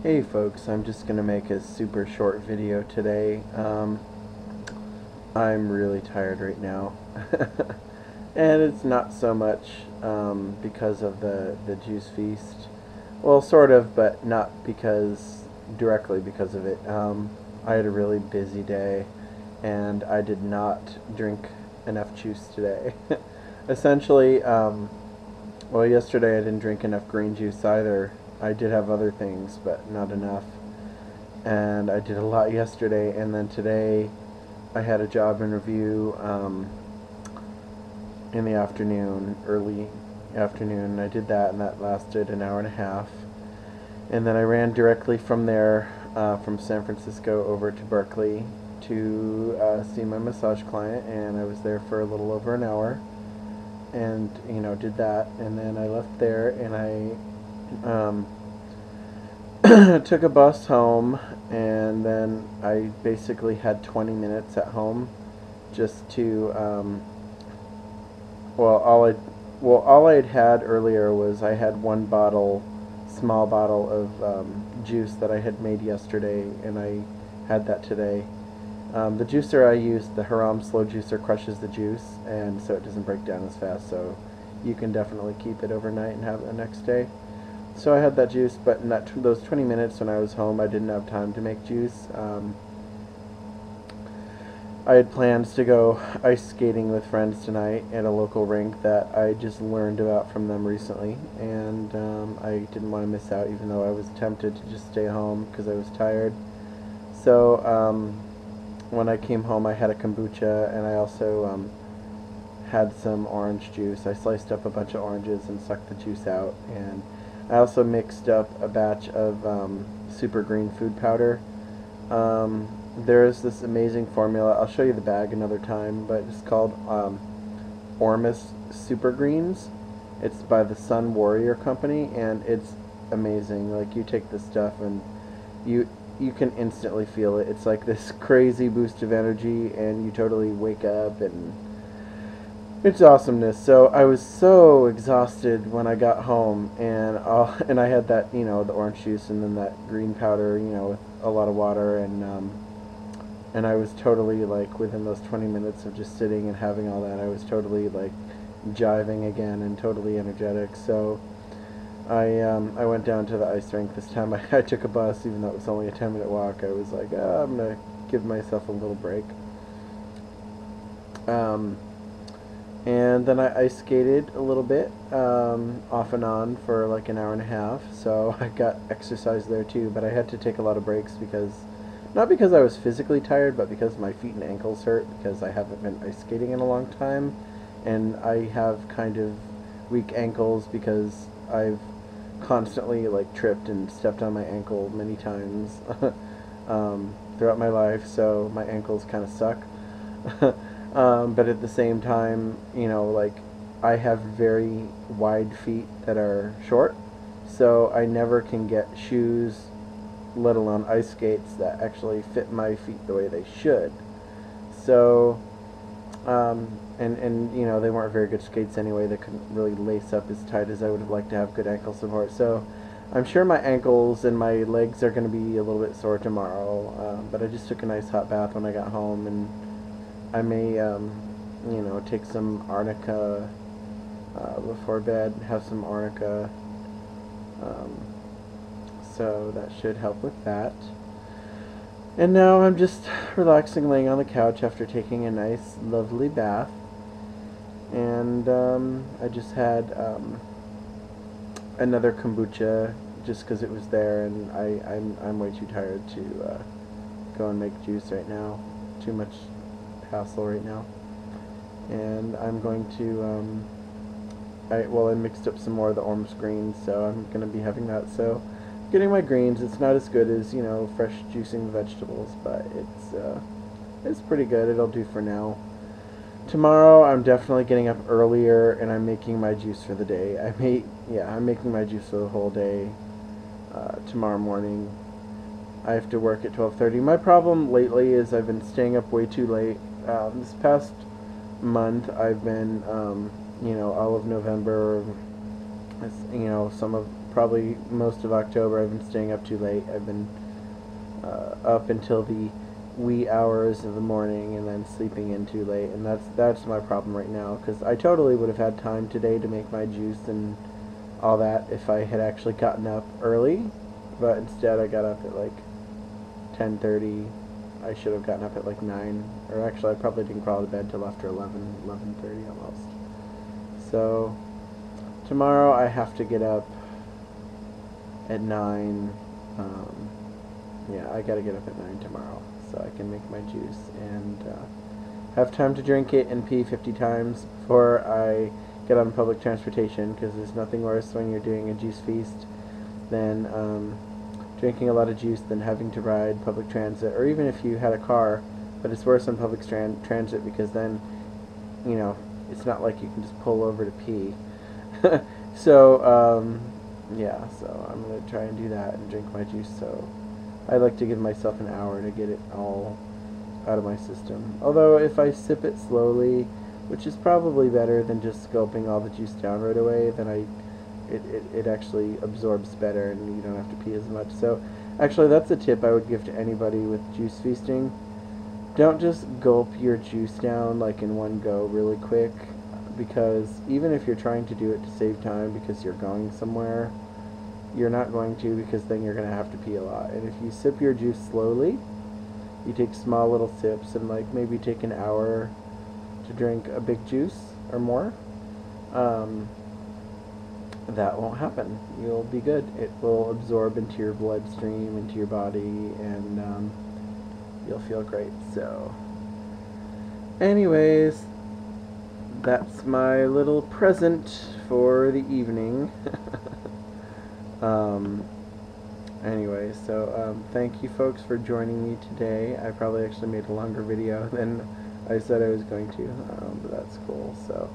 Hey folks, I'm just going to make a super short video today. I'm really tired right now. And it's not so much because of the juice feast. Well, sort of, but not directly because of it. I had a really busy day and I did not drink enough juice today. Essentially, well, yesterday I didn't drink enough green juice either. I did have other things, but not enough. And I did a lot yesterday, and then today I had a job interview in the afternoon, early afternoon, and I did that, and that lasted an hour and a half. And then I ran directly from there, from San Francisco over to Berkeley to see my massage client, and I was there for a little over an hour, and did that, and then I left there, and I took a bus home, and then I basically had 20 minutes at home just to well, all I'd had earlier was I had one small bottle of juice that I had made yesterday, and I had that today. The juicer I used, the Haram Slow Juicer, crushes the juice, and so it doesn't break down as fast, so you can definitely keep it overnight and have it the next day. So I had that juice, but in those 20 minutes when I was home, I didn't have time to make juice. I had plans to go ice skating with friends tonight at a local rink that I just learned about from them recently, and I didn't want to miss out, even though I was tempted to just stay home because I was tired. So when I came home, I had a kombucha, and I also had some orange juice. I sliced up a bunch of oranges and sucked the juice out, and I also mixed up a batch of super green food powder. There's this amazing formula. I'll show you the bag another time, but it's called Ormus Super Greens. It's by the Sun Warrior Company, and it's amazing. Like, you take this stuff and you can instantly feel it. It's like this crazy boost of energy, and you totally wake up, and it's awesomeness. So I was so exhausted when I got home, and I had that, the orange juice and then that green powder, with a lot of water, and I was totally, like, within those 20 minutes of just sitting and having all that, I was totally, like, jiving again and totally energetic. So I went down to the ice rink this time. I took a bus, even though it was only a 10-minute walk. I was like, I'm going to give myself a little break. And then I ice skated a little bit, off and on for like an hour and a half, so I got exercise there too, but I had to take a lot of breaks not because I was physically tired, but because my feet and ankles hurt, because I haven't been ice skating in a long time, and I have kind of weak ankles because I've constantly, like, tripped and stepped on my ankle many times throughout my life, so my ankles kind of suck. But at the same time, like, I have very wide feet that are short, so I never can get shoes, let alone ice skates, that actually fit my feet the way they should. So, and they weren't very good skates anyway. They couldn't really lace up as tight as I would have liked to have good ankle support. So I'm sure my ankles and my legs are going to be a little bit sore tomorrow, but I just took a nice hot bath when I got home, and I may, take some arnica before bed, have some arnica, so that should help with that. And now I'm just relaxing, laying on the couch after taking a nice, lovely bath, and I just had another kombucha just because it was there, and I'm way too tired to go and make juice right now. Too much hassle right now, and I'm going to I mixed up some more of the Ormus greens, so I'm going to be having that. So getting my greens, it's not as good as fresh juicing the vegetables, but it's pretty good. It'll do for now. Tomorrow I'm definitely getting up earlier, and I'm making my juice for the day. I'm making my juice for the whole day tomorrow morning. I have to work at 12:30. My problem lately is I've been staying up way too late. This past month I've been, all of November, some of probably most of October I've been staying up too late. I've been up until the wee hours of the morning and then sleeping in too late, and that's my problem right now, because I totally would have had time today to make my juice and all that if I had actually gotten up early, but instead I got up at like 10:30. I should have gotten up at like 9, or actually I probably didn't crawl to bed till after 11:30 almost. So tomorrow I have to get up at 9. Yeah, I gotta get up at 9 tomorrow so I can make my juice and have time to drink it and pee 50 times before I get on public transportation, because there's nothing worse when you're doing a juice feast than drinking a lot of juice than having to ride public transit, or even if you had a car, but it's worse on public transit because then, you know, it's not like you can just pull over to pee. So, yeah, so I'm going to try and do that and drink my juice, so I like to give myself an hour to get it all out of my system. Although if I sip it slowly, which is probably better than just gulping all the juice down right away, then it actually absorbs better and you don't have to pee as much. So actually that's a tip I would give to anybody with juice feasting. Don't just gulp your juice down like in one go really quick, because even if you're trying to do it to save time because you're going somewhere, you're not going to, because then you're going to have to pee a lot. And if you sip your juice slowly, you take small little sips and like maybe take an hour to drink a big juice or more, that won't happen. You'll be good. It will absorb into your bloodstream, into your body, and you'll feel great. So anyways, that's my little present for the evening. Anyway, so thank you folks for joining me today. I probably actually made a longer video than I said I was going to, but that's cool. So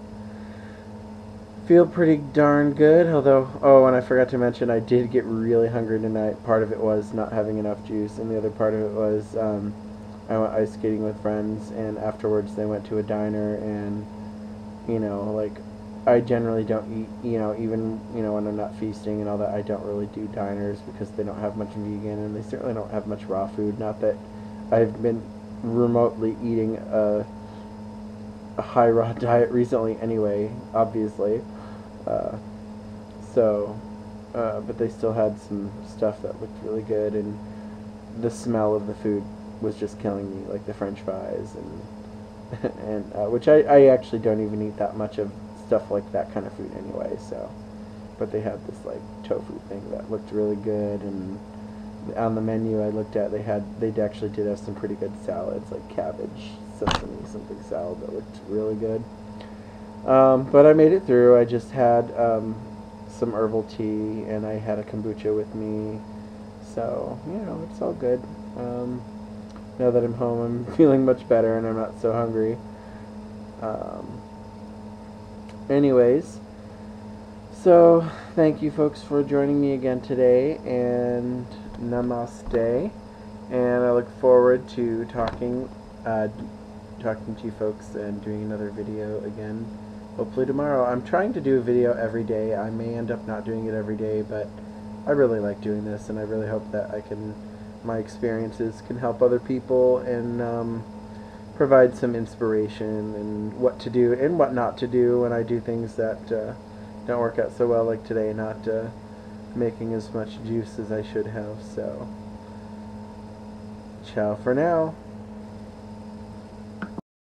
feel pretty darn good, although, oh, and I forgot to mention, I did get really hungry tonight. Part of it was not having enough juice, and the other part of it was I went ice skating with friends, and afterwards they went to a diner, and, you know, like, I generally don't eat, you know, even, you know, when I'm not feasting and all that, I don't really do diners because they don't have much vegan, and they certainly don't have much raw food. Not that I've been remotely eating a high raw diet recently anyway, obviously. But they still had some stuff that looked really good, and the smell of the food was just killing me, like the French fries, and which I actually don't even eat that much of stuff like that kind of food anyway, so, but they had this like tofu thing that looked really good, and on the menu I looked at, they actually did have some pretty good salads, like cabbage, sesame, something salad that looked really good. But I made it through. I just had some herbal tea, and I had a kombucha with me, so, you know, it's all good. Now that I'm home, I'm feeling much better, and I'm not so hungry. Anyways, so thank you folks for joining me again today, and namaste, and I look forward to talking to you folks and doing another video again, hopefully tomorrow. I'm trying to do a video every day. I may end up not doing it every day, but I really like doing this, and I really hope that my experiences can help other people, and provide some inspiration and what to do and what not to do when I do things that don't work out so well, like today, not making as much juice as I should have. So, ciao for now.